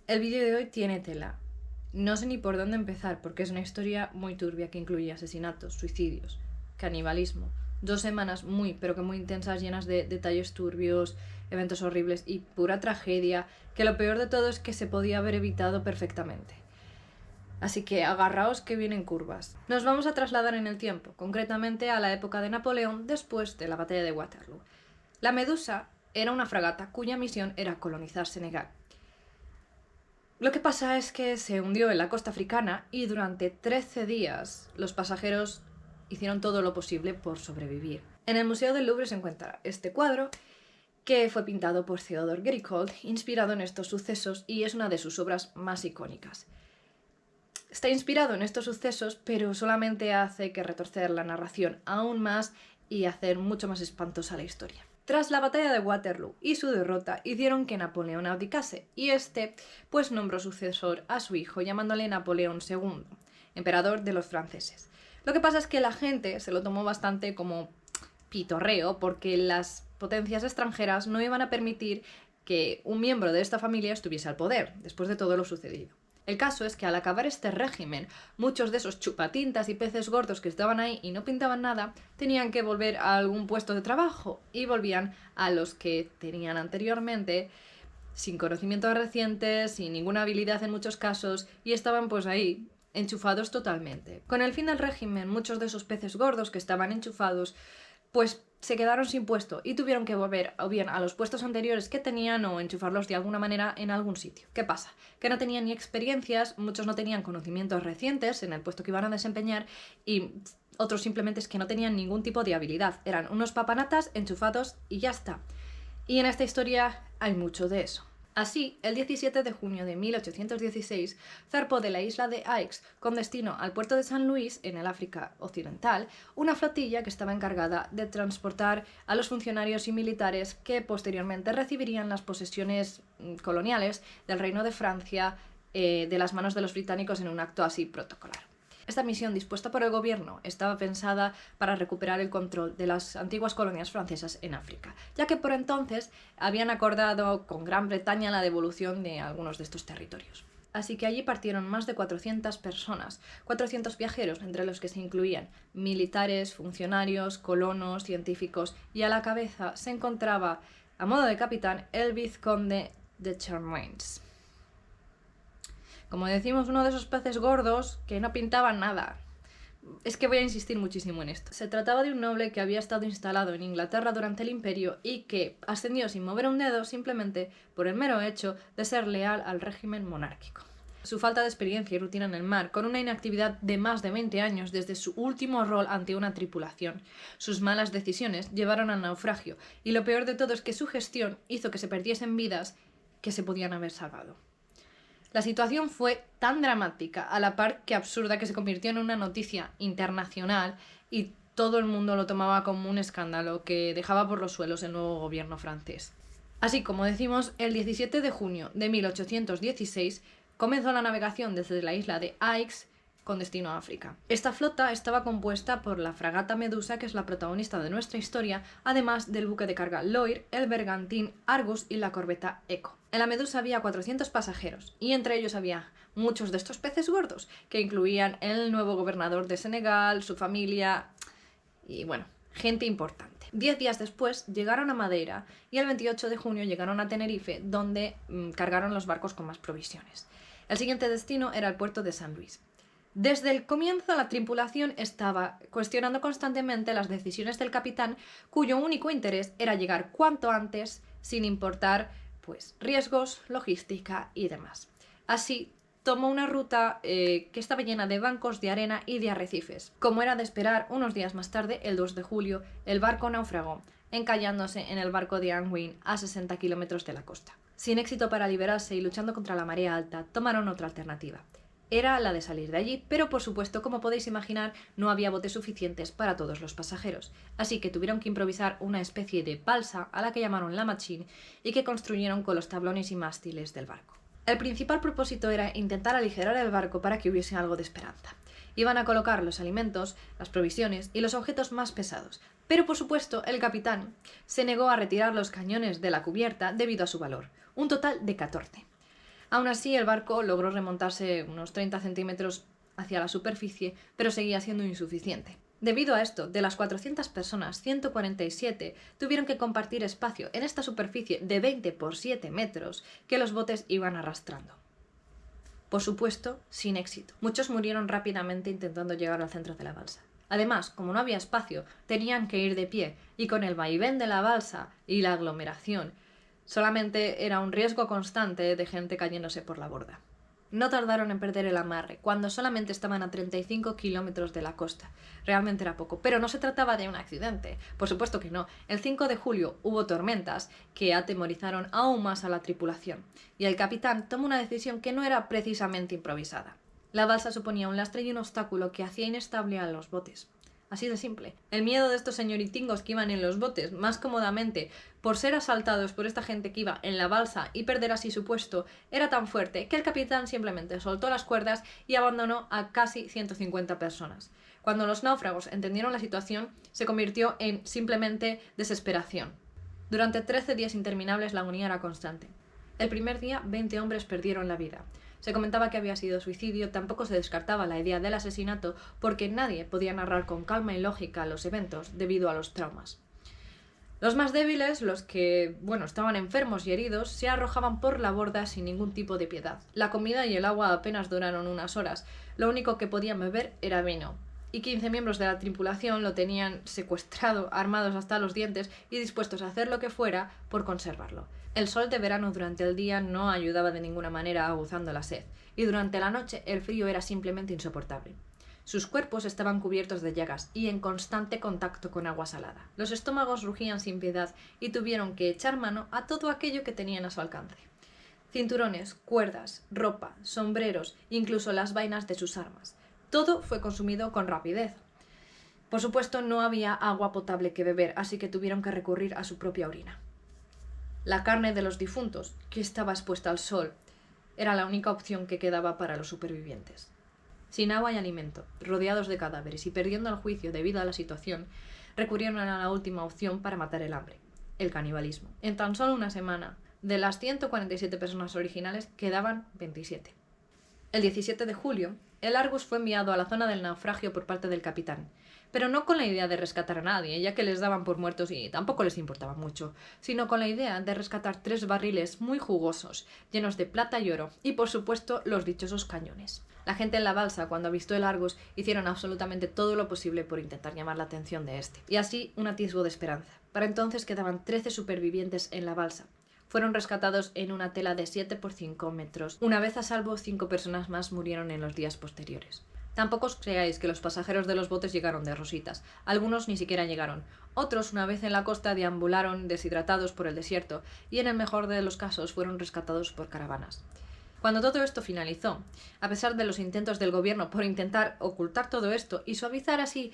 El vídeo de hoy tiene tela. No sé ni por dónde empezar porque es una historia muy turbia que incluye asesinatos, suicidios, canibalismo, 2 semanas muy pero que muy intensas, llenas de detalles turbios, eventos horribles y pura tragedia, que lo peor de todo es que se podía haber evitado perfectamente. Así que agarraos que vienen curvas. Nos vamos a trasladar en el tiempo, concretamente a la época de Napoleón después de la batalla de Waterloo. La Medusa era una fragata cuya misión era colonizar Senegal. Lo que pasa es que se hundió en la costa africana y durante 13 días los pasajeros hicieron todo lo posible por sobrevivir. En el Museo del Louvre se encuentra este cuadro que fue pintado por Theodore Géricault, inspirado en estos sucesos, y es una de sus obras más icónicas. Está inspirado en estos sucesos, pero solamente hace que retorcer la narración aún más y hacer mucho más espantosa la historia. Tras la batalla de Waterloo y su derrota hicieron que Napoleón abdicase, y este pues nombró sucesor a su hijo llamándole Napoleón II, emperador de los franceses. Lo que pasa es que la gente se lo tomó bastante como pitorreo porque las potencias extranjeras no iban a permitir que un miembro de esta familia estuviese al poder, después de todo lo sucedido. El caso es que al acabar este régimen, muchos de esos chupatintas y peces gordos que estaban ahí y no pintaban nada, tenían que volver a algún puesto de trabajo y volvían a los que tenían anteriormente, sin conocimientos recientes, sin ninguna habilidad en muchos casos, y estaban pues ahí, enchufados totalmente. Con el fin del régimen, muchos de esos peces gordos que estaban enchufados pues se quedaron sin puesto y tuvieron que volver o bien a los puestos anteriores que tenían o enchufarlos de alguna manera en algún sitio. ¿Qué pasa? Que no tenían ni experiencias, muchos no tenían conocimientos recientes en el puesto que iban a desempeñar y otros simplemente es que no tenían ningún tipo de habilidad. Eran unos papanatas enchufados y ya está. Y en esta historia hay mucho de eso. Así, el 17 de junio de 1816 zarpó de la isla de Aix con destino al puerto de San Luis, en el África Occidental, una flotilla que estaba encargada de transportar a los funcionarios y militares que posteriormente recibirían las posesiones coloniales del Reino de Francia de las manos de los británicos en un acto así protocolar. Esta misión, dispuesta por el gobierno, estaba pensada para recuperar el control de las antiguas colonias francesas en África, ya que por entonces habían acordado con Gran Bretaña la devolución de algunos de estos territorios. Así que allí partieron más de 400 personas, 400 viajeros, entre los que se incluían militares, funcionarios, colonos, científicos, y a la cabeza se encontraba, a modo de capitán, el vizconde de Charmains. Como decimos, uno de esos peces gordos que no pintaban nada. Es que voy a insistir muchísimo en esto. Se trataba de un noble que había estado instalado en Inglaterra durante el Imperio y que ascendió sin mover un dedo simplemente por el mero hecho de ser leal al régimen monárquico. Su falta de experiencia y rutina en el mar, con una inactividad de más de 20 años desde su último rol ante una tripulación, sus malas decisiones llevaron al naufragio, y lo peor de todo es que su gestión hizo que se perdiesen vidas que se podían haber salvado. La situación fue tan dramática, a la par que absurda, que se convirtió en una noticia internacional y todo el mundo lo tomaba como un escándalo que dejaba por los suelos el nuevo gobierno francés. Así, como decimos, el 17 de junio de 1816 comenzó la navegación desde la isla de Aix con destino a África. Esta flota estaba compuesta por la fragata Medusa, que es la protagonista de nuestra historia, además del buque de carga Loire, el bergantín Argus y la corbeta Echo. En la Medusa había 400 pasajeros, y entre ellos había muchos de estos peces gordos, que incluían el nuevo gobernador de Senegal, su familia y, bueno, gente importante. 10 días después llegaron a Madeira y el 28 de junio llegaron a Tenerife, donde cargaron los barcos con más provisiones. El siguiente destino era el puerto de San Luis. Desde el comienzo, la tripulación estaba cuestionando constantemente las decisiones del capitán, cuyo único interés era llegar cuanto antes, sin importar pues riesgos, logística y demás. Así, tomó una ruta que estaba llena de bancos de arena y de arrecifes. Como era de esperar, unos días más tarde, el 2 de julio, el barco naufragó, encallándose en el barco de Anguin a 60 kilómetros de la costa. Sin éxito para liberarse y luchando contra la marea alta, tomaron otra alternativa. Era la de salir de allí, pero por supuesto, como podéis imaginar, no había botes suficientes para todos los pasajeros, así que tuvieron que improvisar una especie de balsa a la que llamaron la machine y que construyeron con los tablones y mástiles del barco. El principal propósito era intentar aligerar el barco para que hubiese algo de esperanza. Iban a colocar los alimentos, las provisiones y los objetos más pesados, pero por supuesto el capitán se negó a retirar los cañones de la cubierta debido a su valor, un total de 14. Aún así, el barco logró remontarse unos 30 centímetros hacia la superficie, pero seguía siendo insuficiente. Debido a esto, de las 400 personas, 147 tuvieron que compartir espacio en esta superficie de 20 por 7 metros que los botes iban arrastrando. Por supuesto, sin éxito. Muchos murieron rápidamente intentando llegar al centro de la balsa. Además, como no había espacio, tenían que ir de pie, y con el vaivén de la balsa y la aglomeración, solamente era un riesgo constante de gente cayéndose por la borda. No tardaron en perder el amarre, cuando solamente estaban a 35 kilómetros de la costa. Realmente era poco, pero no se trataba de un accidente. Por supuesto que no. El 5 de julio hubo tormentas que atemorizaron aún más a la tripulación, y el capitán tomó una decisión que no era precisamente improvisada. La balsa suponía un lastre y un obstáculo que hacía inestable a los botes. Así de simple. El miedo de estos señoritingos que iban en los botes más cómodamente por ser asaltados por esta gente que iba en la balsa y perder así su puesto era tan fuerte que el capitán simplemente soltó las cuerdas y abandonó a casi 150 personas. Cuando los náufragos entendieron la situación, se convirtió en simplemente desesperación. Durante 13 días interminables la agonía era constante. El primer día 20 hombres perdieron la vida. Se comentaba que había sido suicidio, tampoco se descartaba la idea del asesinato porque nadie podía narrar con calma y lógica los eventos debido a los traumas. Los más débiles, los que, estaban enfermos y heridos, se arrojaban por la borda sin ningún tipo de piedad. La comida y el agua apenas duraron unas horas. Lo único que podían beber era vino. Y 15 miembros de la tripulación lo tenían secuestrado, armados hasta los dientes y dispuestos a hacer lo que fuera por conservarlo. El sol de verano durante el día no ayudaba de ninguna manera aguzando la sed, y durante la noche el frío era simplemente insoportable. Sus cuerpos estaban cubiertos de llagas y en constante contacto con agua salada. Los estómagos rugían sin piedad y tuvieron que echar mano a todo aquello que tenían a su alcance. Cinturones, cuerdas, ropa, sombreros, incluso las vainas de sus armas. Todo fue consumido con rapidez. Por supuesto, no había agua potable que beber, así que tuvieron que recurrir a su propia orina. La carne de los difuntos, que estaba expuesta al sol, era la única opción que quedaba para los supervivientes. Sin agua y alimento, rodeados de cadáveres y perdiendo el juicio debido a la situación, recurrieron a la última opción para matar el hambre, el canibalismo. En tan solo una semana, de las 147 personas originales, quedaban 27. El 17 de julio, el Argus fue enviado a la zona del naufragio por parte del capitán, pero no con la idea de rescatar a nadie, ya que les daban por muertos y tampoco les importaba mucho, sino con la idea de rescatar 3 barriles muy jugosos, llenos de plata y oro, y por supuesto los dichosos cañones. La gente en la balsa, cuando avistó el Argus, hicieron absolutamente todo lo posible por intentar llamar la atención de este, y así un atisbo de esperanza. Para entonces quedaban 13 supervivientes en la balsa. Fueron rescatados en una tela de 7 por 5 metros. Una vez a salvo, 5 personas más murieron en los días posteriores. Tampoco os creáis que los pasajeros de los botes llegaron de rositas. Algunos ni siquiera llegaron. Otros, una vez en la costa, deambularon deshidratados por el desierto y, en el mejor de los casos, fueron rescatados por caravanas. Cuando todo esto finalizó, a pesar de los intentos del gobierno por intentar ocultar todo esto y suavizar así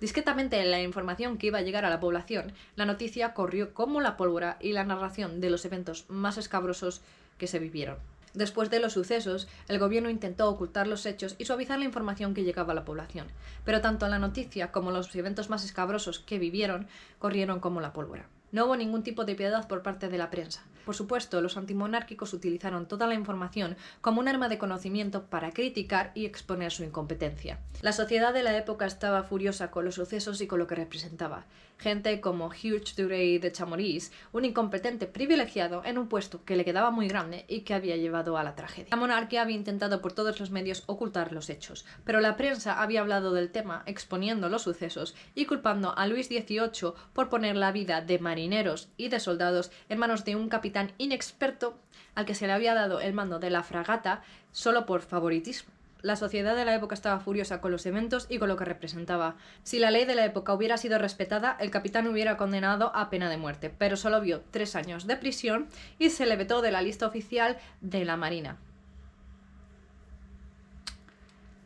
discretamente la información que iba a llegar a la población, la noticia corrió como la pólvora y la narración de los eventos más escabrosos que se vivieron. Después de los sucesos, el gobierno intentó ocultar los hechos y suavizar la información que llegaba a la población, pero tanto la noticia como los eventos más escabrosos que vivieron corrieron como la pólvora. No hubo ningún tipo de piedad por parte de la prensa. Por supuesto, los antimonárquicos utilizaron toda la información como un arma de conocimiento para criticar y exponer su incompetencia. La sociedad de la época estaba furiosa con los sucesos y con lo que representaba. Gente como Hugh Duray de Chamonix, un incompetente privilegiado en un puesto que le quedaba muy grande y que había llevado a la tragedia. La monarquía había intentado por todos los medios ocultar los hechos, pero la prensa había hablado del tema exponiendo los sucesos y culpando a Luis XVIII por poner la vida de marineros y de soldados en manos de un capitán inexperto al que se le había dado el mando de la fragata solo por favoritismo. La sociedad de la época estaba furiosa con los eventos y con lo que representaba. Si la ley de la época hubiera sido respetada, el capitán hubiera condenado a pena de muerte, pero solo vio 3 años de prisión y se le vetó de la lista oficial de la Marina.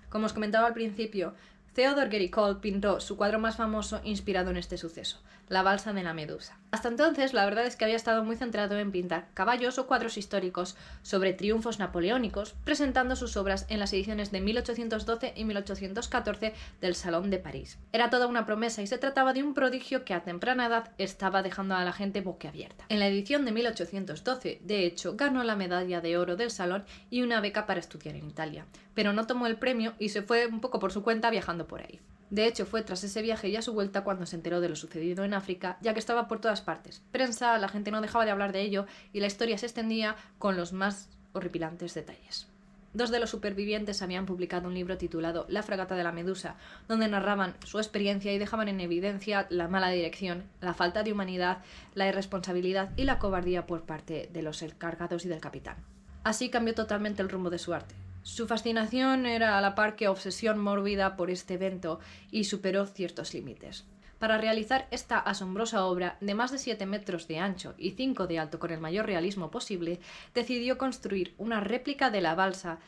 Como os comentaba al principio, Theodore Géricault pintó su cuadro más famoso inspirado en este suceso, La balsa de la Medusa. Hasta entonces, la verdad es que había estado muy centrado en pintar caballos o cuadros históricos sobre triunfos napoleónicos, presentando sus obras en las ediciones de 1812 y 1814 del Salón de París. Era toda una promesa y se trataba de un prodigio que a temprana edad estaba dejando a la gente boquiabierta. En la edición de 1812, de hecho, ganó la medalla de oro del Salón y una beca para estudiar en Italia, pero no tomó el premio y se fue un poco por su cuenta viajando por ahí. De hecho, fue tras ese viaje y a su vuelta cuando se enteró de lo sucedido en África, ya que estaba por todas partes. Prensa, la gente no dejaba de hablar de ello y la historia se extendía con los más horripilantes detalles. 2 de los supervivientes habían publicado un libro titulado La fragata de la Medusa, donde narraban su experiencia y dejaban en evidencia la mala dirección, la falta de humanidad, la irresponsabilidad y la cobardía por parte de los encargados y del capitán. Así cambió totalmente el rumbo de su arte. Su fascinación era a la par que obsesión mórbida por este evento y superó ciertos límites. Para realizar esta asombrosa obra de más de 7 metros de ancho y 5 de alto con el mayor realismo posible, decidió construir una réplica de la balsa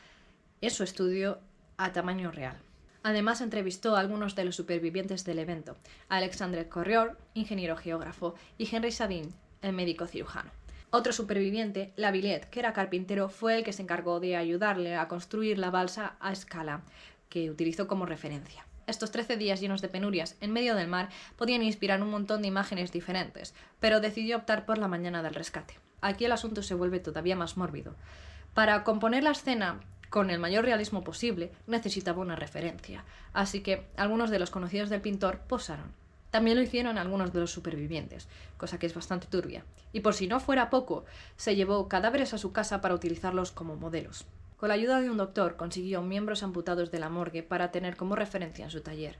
en su estudio a tamaño real. Además, entrevistó a algunos de los supervivientes del evento, Alexandre Corrior, ingeniero geógrafo, y Henry Sabin, el médico cirujano. Otro superviviente, Lavilette, que era carpintero, fue el que se encargó de ayudarle a construir la balsa a escala, que utilizó como referencia. Estos 13 días llenos de penurias en medio del mar podían inspirar un montón de imágenes diferentes, pero decidió optar por la mañana del rescate. Aquí el asunto se vuelve todavía más mórbido. Para componer la escena con el mayor realismo posible, necesitaba una referencia, así que algunos de los conocidos del pintor posaron. También lo hicieron algunos de los supervivientes, cosa que es bastante turbia. Y por si no fuera poco, se llevó cadáveres a su casa para utilizarlos como modelos. Con la ayuda de un doctor consiguió miembros amputados de la morgue para tener como referencia en su taller.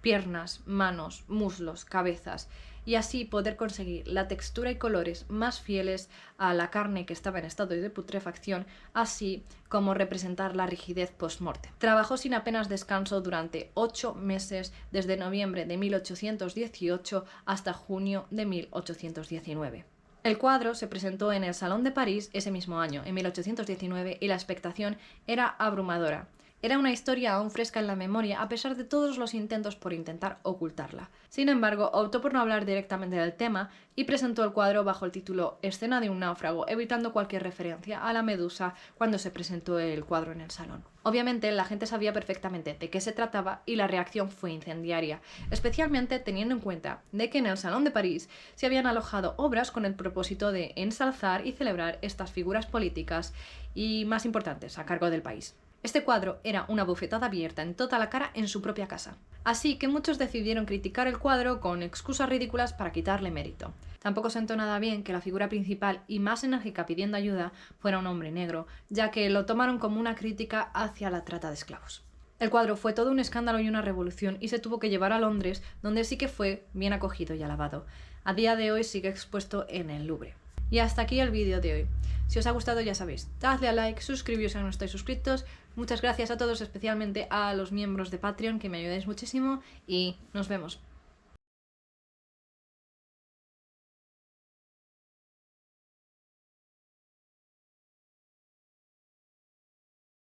Piernas, manos, muslos, cabezas, y así poder conseguir la textura y colores más fieles a la carne que estaba en estado de putrefacción, así como representar la rigidez post-mortem. Trabajó sin apenas descanso durante 8 meses, desde noviembre de 1818 hasta junio de 1819. El cuadro se presentó en el Salón de París ese mismo año, en 1819, y la expectación era abrumadora. Era una historia aún fresca en la memoria a pesar de todos los intentos por intentar ocultarla. Sin embargo, optó por no hablar directamente del tema y presentó el cuadro bajo el título Escena de un náufrago, evitando cualquier referencia a la medusa cuando se presentó el cuadro en el salón. Obviamente, la gente sabía perfectamente de qué se trataba y la reacción fue incendiaria, especialmente teniendo en cuenta de que en el Salón de París se habían alojado obras con el propósito de ensalzar y celebrar estas figuras políticas y más importantes a cargo del país. Este cuadro era una bofetada abierta en toda la cara en su propia casa. Así que muchos decidieron criticar el cuadro con excusas ridículas para quitarle mérito. Tampoco sentó nada bien que la figura principal y más enérgica pidiendo ayuda fuera un hombre negro, ya que lo tomaron como una crítica hacia la trata de esclavos. El cuadro fue todo un escándalo y una revolución y se tuvo que llevar a Londres, donde sí que fue bien acogido y alabado. A día de hoy sigue expuesto en el Louvre. Y hasta aquí el vídeo de hoy. Si os ha gustado ya sabéis, dadle a like, suscribíos si no estáis suscritos. Muchas gracias a todos, especialmente a los miembros de Patreon que me ayudáis muchísimo y nos vemos.